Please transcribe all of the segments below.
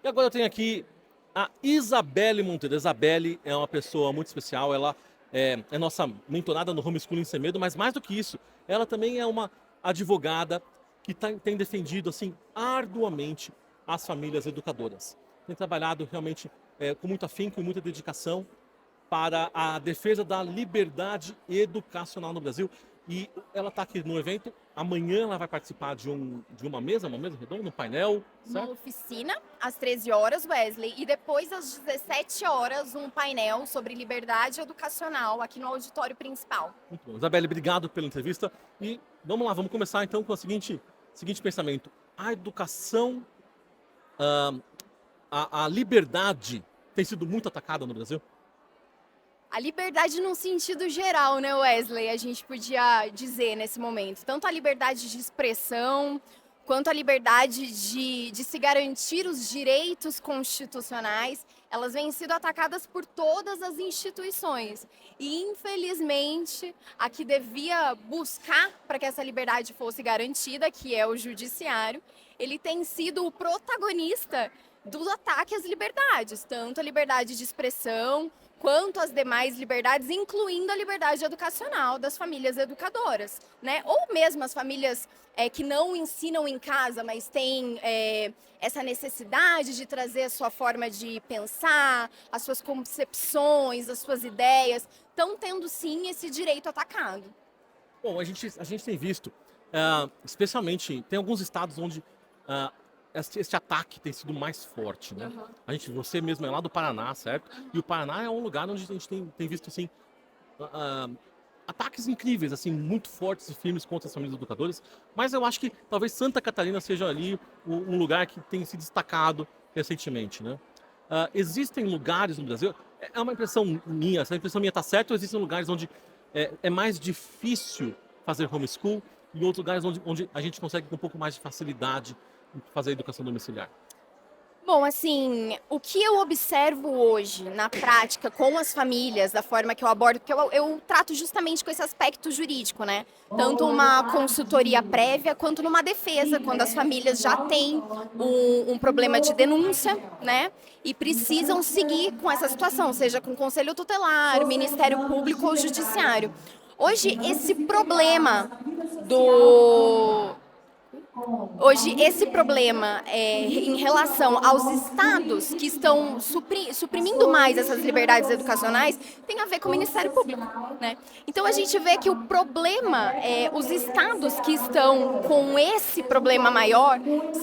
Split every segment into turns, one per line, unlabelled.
E agora eu tenho aqui a Isabelle Monteiro. A Isabelle é uma pessoa muito especial, ela é nossa mentorada no Homeschooling Sem Medo, mas mais do que isso, ela também é uma advogada que tem defendido assim arduamente as famílias educadoras. Tem trabalhado realmente com muito afinco e muita dedicação para a defesa da liberdade educacional no Brasil. E ela está aqui no evento. Amanhã ela vai participar de uma mesa redonda, um painel,
Uma
certo?
oficina às 13 horas, Wesley, e depois às 17 horas um painel sobre liberdade educacional aqui no auditório principal.
Muito bom. Isabelle, obrigado pela entrevista. E vamos lá, vamos começar então com o seguinte pensamento. A educação, a liberdade tem sido muito atacada no Brasil?
A liberdade num sentido geral, né, Wesley? A gente podia dizer nesse momento. Tanto a liberdade de expressão, quanto a liberdade de se garantir os direitos constitucionais, elas vêm sendo atacadas por todas as instituições. E, infelizmente, a que devia buscar para que essa liberdade fosse garantida, que é o judiciário, ele tem sido o protagonista do ataque às liberdades, tanto a liberdade de expressão, quanto as demais liberdades, incluindo a liberdade educacional das famílias educadoras, né? Ou mesmo as famílias que não ensinam em casa, mas têm essa necessidade de trazer a sua forma de pensar, as suas concepções, as suas ideias, estão tendo sim esse direito atacado.
Bom, a gente tem visto, especialmente, tem alguns estados onde esse ataque tem sido mais forte, né? Você mesmo é lá do Paraná, certo? E o Paraná é um lugar onde a gente tem visto, assim, ataques incríveis, assim, muito fortes e firmes contra as famílias educadoras. Mas eu acho que talvez Santa Catarina seja ali um lugar que tem se destacado recentemente, né? Existem lugares no Brasil, é uma impressão minha, essa impressão minha está certa, ou existem lugares onde é mais difícil fazer homeschool e outros lugares onde a gente consegue com um pouco mais de facilidade fazer educação domiciliar?
Bom, assim, o que eu observo hoje na prática com as famílias, da forma que eu abordo, porque eu trato justamente com esse aspecto jurídico, né? Tanto uma consultoria prévia quanto numa defesa, quando as famílias já têm um problema de denúncia, né? E precisam seguir com essa situação, seja com conselho tutelar, Ministério Público ou Judiciário. Hoje, do esse problema em relação aos estados que estão suprimindo mais essas liberdades educacionais tem a ver com o Ministério Público, né? Então a gente vê que o problema, os estados que estão com esse problema maior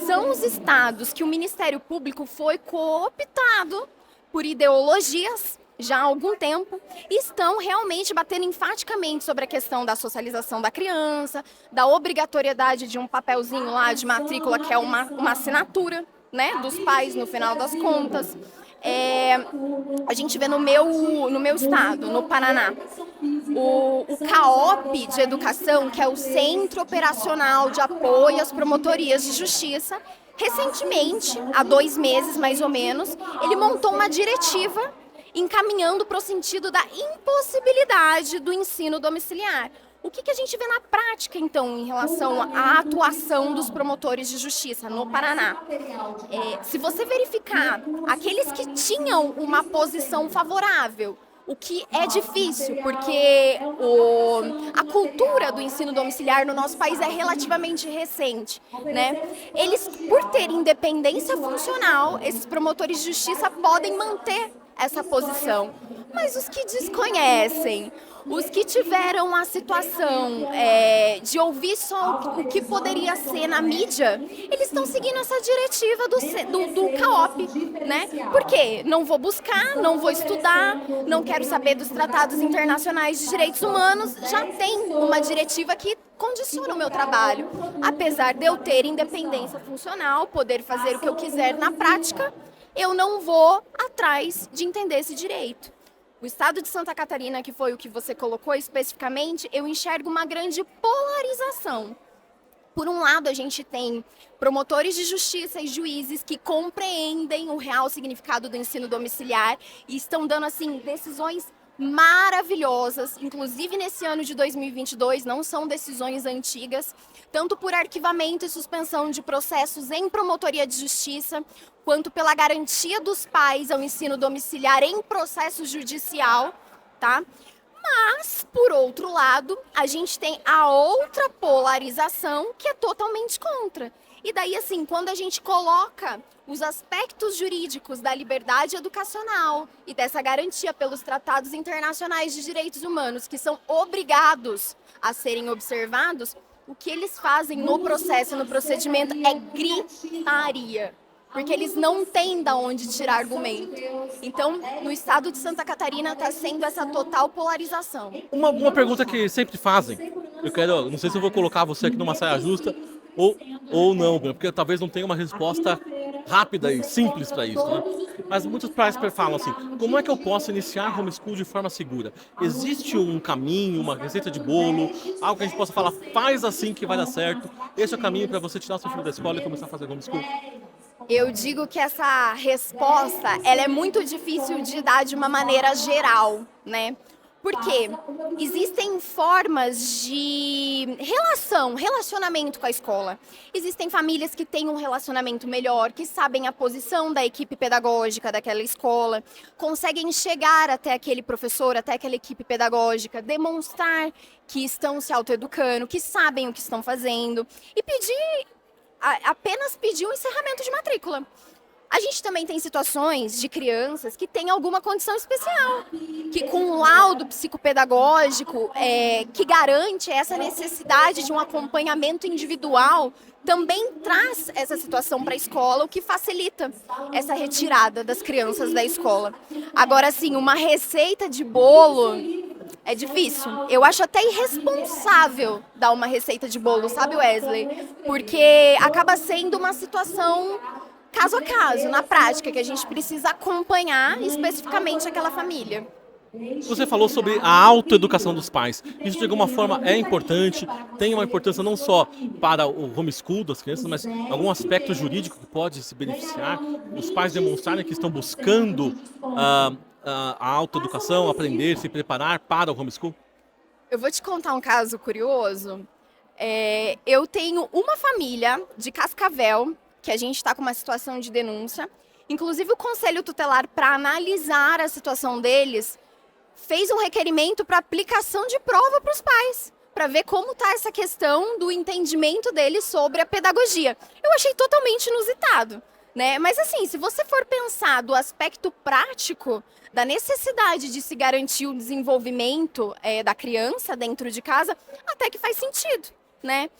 são os estados que o Ministério Público foi cooptado por ideologias já há algum tempo, estão realmente batendo enfaticamente sobre a questão da socialização da criança, da obrigatoriedade de um papelzinho lá de matrícula, que é uma assinatura, né, dos pais no final das contas. A gente vê no meu estado, no Paraná, o CAOP de Educação, que é o Centro Operacional de Apoio às Promotorias de Justiça, recentemente, há 2 meses mais ou menos, ele montou uma diretiva encaminhando para o sentido da impossibilidade do ensino domiciliar. O que a gente vê na prática, então, em relação à atuação dos promotores de justiça no Paraná? Se você verificar aqueles que tinham uma posição favorável, o que é difícil, porque a cultura do ensino domiciliar no nosso país é relativamente recente, né? Eles, por ter independência funcional, esses promotores de justiça podem manter essa posição. Mas os que desconhecem, os que tiveram a situação de ouvir só o que poderia ser na mídia, eles estão seguindo essa diretiva do CAOP, né? Por quê? Não vou buscar, não vou estudar, não quero saber dos tratados internacionais de direitos humanos, já tem uma diretiva que condiciona o meu trabalho. Apesar de eu ter independência funcional, poder fazer o que eu quiser na prática, eu não vou atrás de entender esse direito. O estado de Santa Catarina, que foi o que você colocou especificamente, eu enxergo uma grande polarização. Por um lado, a gente tem promotores de justiça e juízes que compreendem o real significado do ensino domiciliar e estão dando assim decisões maravilhosas, inclusive nesse ano de 2022, não são decisões antigas, tanto por arquivamento e suspensão de processos em promotoria de justiça, quanto pela garantia dos pais ao ensino domiciliar em processo judicial, tá? Mas, por outro lado, a gente tem a outra polarização que é totalmente contra. E daí, assim, quando a gente coloca os aspectos jurídicos da liberdade educacional e dessa garantia pelos tratados internacionais de direitos humanos, que são obrigados a serem observados, o que eles fazem no processo, no procedimento, é gritaria. Porque eles não têm de onde tirar argumento. Então, no estado de Santa Catarina está sendo essa total polarização.
Uma pergunta que sempre fazem, não sei se eu vou colocar você aqui numa saia justa ou não, porque talvez não tenha uma resposta rápida e simples para isso, né? Mas muitos pais falam assim, como é que eu posso iniciar homeschool de forma segura? Existe um caminho, uma receita de bolo, algo que a gente possa falar, faz assim que vai dar certo, esse é o caminho para você tirar o seu filho da escola e começar a fazer homeschool?
Eu digo que essa resposta, ela é muito difícil de dar de uma maneira geral, né? Porque existem formas de relacionamento com a escola. Existem famílias que têm um relacionamento melhor, que sabem a posição da equipe pedagógica daquela escola, conseguem chegar até aquele professor, até aquela equipe pedagógica, demonstrar que estão se autoeducando, que sabem o que estão fazendo e apenas pedir um encerramento de matrícula. A gente também tem situações de crianças que têm alguma condição especial, que com um laudo psicopedagógico que garante essa necessidade de um acompanhamento individual, também traz essa situação para a escola, o que facilita essa retirada das crianças da escola. Agora, sim, uma receita de bolo é difícil. Eu acho até irresponsável dar uma receita de bolo, sabe, Wesley? Porque acaba sendo uma situação caso a caso, na prática, que a gente precisa acompanhar especificamente aquela família.
Você falou sobre a autoeducação dos pais. Isso de alguma forma é importante, tem uma importância não só para o homeschool das crianças, mas algum aspecto jurídico que pode se beneficiar, os pais demonstrarem que estão buscando a autoeducação, aprender, se preparar para o homeschool?
Eu vou te contar um caso curioso. Eu tenho uma família de Cascavel, que a gente está com uma situação de denúncia. Inclusive, o Conselho Tutelar, para analisar a situação deles, fez um requerimento para aplicação de prova para os pais, para ver como está essa questão do entendimento deles sobre a pedagogia. Eu achei totalmente inusitado, né? Mas assim, se você for pensar do aspecto prático, da necessidade de se garantir o desenvolvimento da criança dentro de casa, até que faz sentido, né?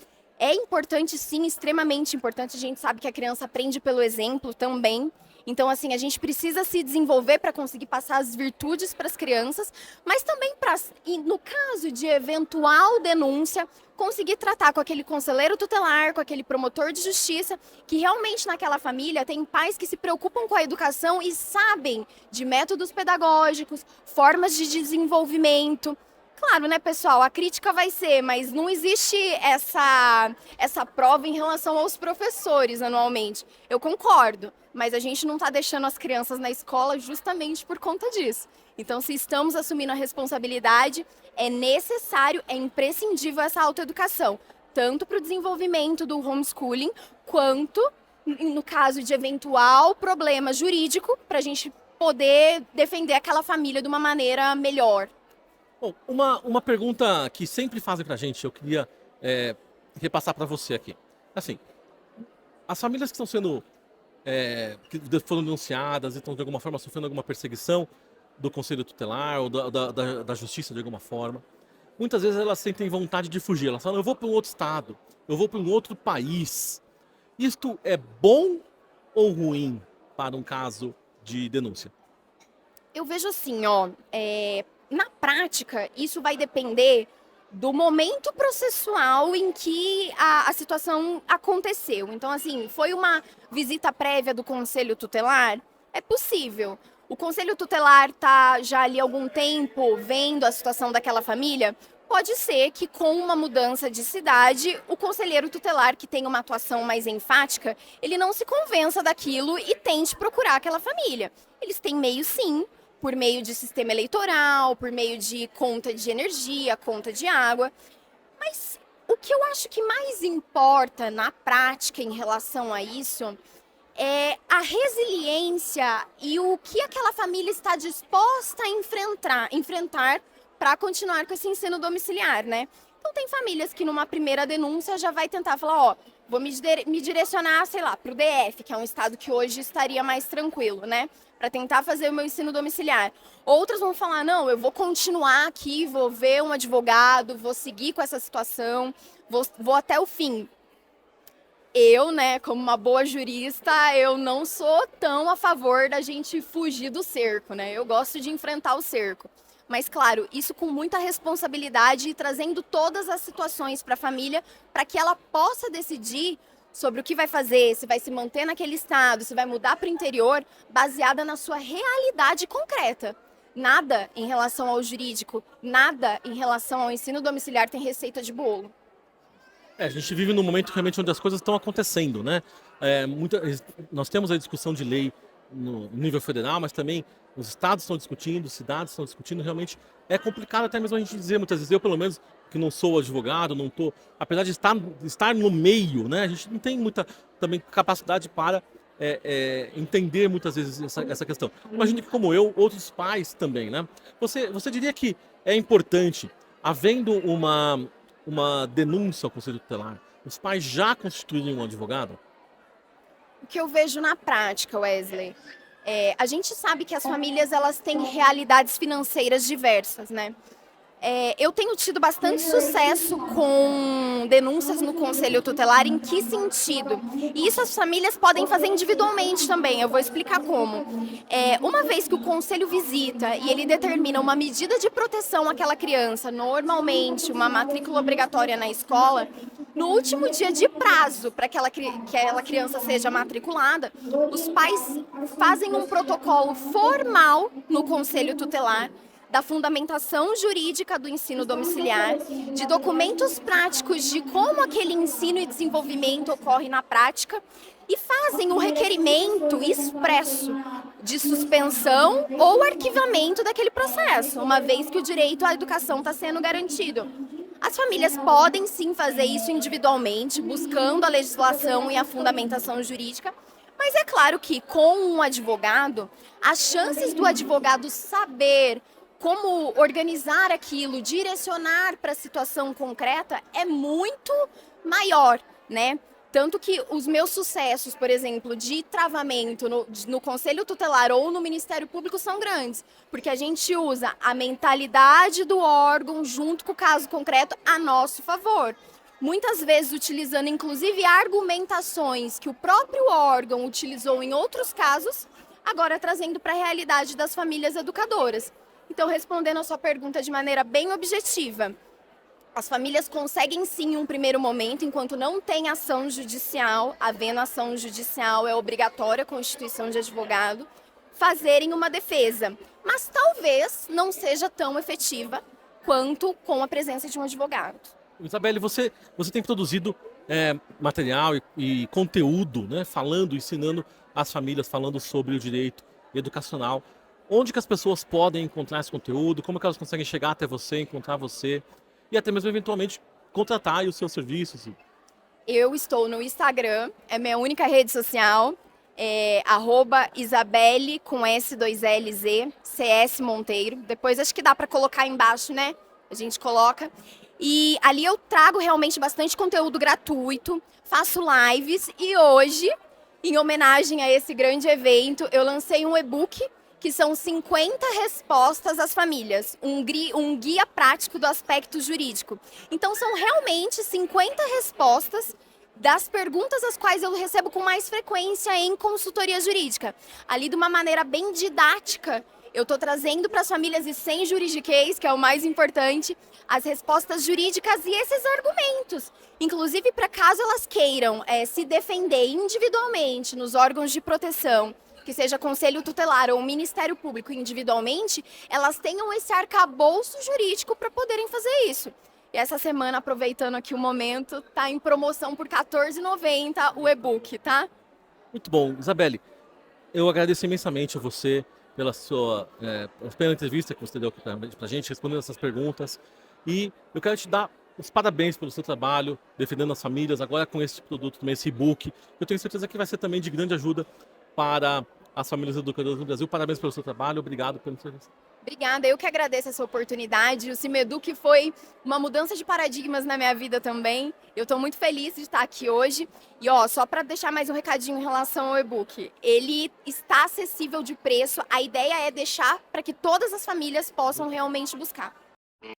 É importante, sim, extremamente importante. A gente sabe que a criança aprende pelo exemplo também. Então, assim, a gente precisa se desenvolver para conseguir passar as virtudes para as crianças, mas também para, no caso de eventual denúncia, conseguir tratar com aquele conselheiro tutelar, com aquele promotor de justiça, que realmente naquela família tem pais que se preocupam com a educação e sabem de métodos pedagógicos, formas de desenvolvimento. Claro, né, pessoal, a crítica vai ser, mas não existe essa prova em relação aos professores anualmente. Eu concordo, mas a gente não está deixando as crianças na escola justamente por conta disso. Então, se estamos assumindo a responsabilidade, é necessário, é imprescindível essa autoeducação, tanto para o desenvolvimento do homeschooling, quanto no caso de eventual problema jurídico, para a gente poder defender aquela família de uma maneira melhor.
Bom, uma pergunta que sempre fazem pra gente, eu queria repassar para você aqui. Assim, as famílias que estão sendo, que foram denunciadas e estão de alguma forma sofrendo alguma perseguição do Conselho Tutelar ou da Justiça de alguma forma, muitas vezes elas sentem vontade de fugir. Elas falam, eu vou para um outro estado, eu vou para um outro país. Isto é bom ou ruim para um caso de denúncia?
Eu vejo assim, na prática, isso vai depender do momento processual em que a situação aconteceu. Então, assim, foi uma visita prévia do Conselho Tutelar? É possível. O Conselho Tutelar está já ali há algum tempo vendo a situação daquela família? Pode ser que com uma mudança de cidade, o conselheiro tutelar, que tem uma atuação mais enfática, ele não se convença daquilo e tente procurar aquela família. Eles têm meio, sim, por meio de sistema eleitoral, por meio de conta de energia, conta de água. Mas o que eu acho que mais importa na prática em relação a isso é a resiliência e o que aquela família está disposta a enfrentar para continuar com esse ensino domiciliar, né? Então tem famílias que numa primeira denúncia já vai tentar falar, ó, vou me direcionar, sei lá, para o DF, que é um estado que hoje estaria mais tranquilo, né? Para tentar fazer o meu ensino domiciliar. Outras vão falar, não, eu vou continuar aqui, vou ver um advogado, vou seguir com essa situação, vou até o fim. Eu, né, como uma boa jurista, eu não sou tão a favor da gente fugir do cerco, né? Eu gosto de enfrentar o cerco. Mas, claro, isso com muita responsabilidade e trazendo todas as situações para a família, para que ela possa decidir sobre o que vai fazer, se vai se manter naquele estado, se vai mudar para o interior, baseada na sua realidade concreta. Nada em relação ao jurídico, nada em relação ao ensino domiciliar tem receita de bolo.
A gente vive num momento realmente onde as coisas estão acontecendo, né? Nós temos a discussão de lei no nível federal, mas também os estados estão discutindo, cidades estão discutindo, realmente é complicado até mesmo a gente dizer, muitas vezes, eu pelo menos, que não sou advogado, não estou, apesar de estar no meio, né? A gente não tem muita também capacidade para entender muitas vezes essa questão. Imagine que como eu, outros pais também, né? Você diria que é importante, havendo uma denúncia ao Conselho Tutelar, os pais já constituírem um advogado?
O que eu vejo na prática, Wesley, a gente sabe que as famílias elas têm realidades financeiras diversas, né? Eu tenho tido bastante sucesso com denúncias no Conselho Tutelar. Em que sentido? E isso as famílias podem fazer individualmente também, eu vou explicar como. Uma vez que o Conselho visita e ele determina uma medida de proteção àquela criança, normalmente uma matrícula obrigatória na escola, no último dia de prazo para que aquela criança seja matriculada, os pais fazem um protocolo formal no Conselho Tutelar da fundamentação jurídica do ensino domiciliar, de documentos práticos de como aquele ensino e desenvolvimento ocorre na prática e fazem o requerimento expresso de suspensão ou arquivamento daquele processo, uma vez que o direito à educação está sendo garantido. As famílias podem sim fazer isso individualmente, buscando a legislação e a fundamentação jurídica, mas é claro que com um advogado, as chances do advogado saber como organizar aquilo, direcionar para a situação concreta é muito maior, né? Tanto que os meus sucessos, por exemplo, de travamento no Conselho Tutelar ou no Ministério Público são grandes, porque a gente usa a mentalidade do órgão junto com o caso concreto a nosso favor. Muitas vezes utilizando, inclusive, argumentações que o próprio órgão utilizou em outros casos, agora trazendo para a realidade das famílias educadoras. Então, respondendo a sua pergunta de maneira bem objetiva, as famílias conseguem sim, em um primeiro momento, enquanto não tem ação judicial, havendo ação judicial é obrigatória a constituição de advogado, fazerem uma defesa. Mas talvez não seja tão efetiva quanto com a presença de um advogado.
Isabelle, você tem produzido material e conteúdo, né, falando, ensinando as famílias, falando sobre o direito educacional. Onde que as pessoas podem encontrar esse conteúdo? Como que elas conseguem chegar até você, encontrar você e até mesmo eventualmente contratar os seus serviços?
Eu estou no Instagram, é minha única rede social, @Isabelle com S2LZ, CS Monteiro. Depois acho que dá para colocar embaixo, né? A gente coloca. E ali eu trago realmente bastante conteúdo gratuito, faço lives e hoje, em homenagem a esse grande evento, eu lancei um e-book que são 50 respostas às famílias, um guia prático do aspecto jurídico. Então, são realmente 50 respostas das perguntas as quais eu recebo com mais frequência em consultoria jurídica. Ali, de uma maneira bem didática, eu estou trazendo para as famílias e sem juridiquês, que é o mais importante, as respostas jurídicas e esses argumentos. Inclusive, para caso elas queiram se defender individualmente nos órgãos de proteção, que seja Conselho Tutelar ou Ministério Público individualmente, elas tenham esse arcabouço jurídico para poderem fazer isso. E essa semana, aproveitando aqui o momento, tá em promoção por R$14,90 o e-book, tá?
Muito bom. Isabelle, eu agradeço imensamente a você pela entrevista que você deu aqui pra gente, respondendo essas perguntas. E eu quero te dar os parabéns pelo seu trabalho, defendendo as famílias, agora com esse produto também, esse e-book. Eu tenho certeza que vai ser também de grande ajuda para as famílias educadoras no Brasil. Parabéns pelo seu trabalho, obrigado pela entrevista.
Obrigada, eu que agradeço essa oportunidade. O Cimeduc foi uma mudança de paradigmas na minha vida também. Eu estou muito feliz de estar aqui hoje. E ó, só para deixar mais um recadinho em relação ao e-book. Ele está acessível de preço. A ideia é deixar para que todas as famílias possam realmente buscar.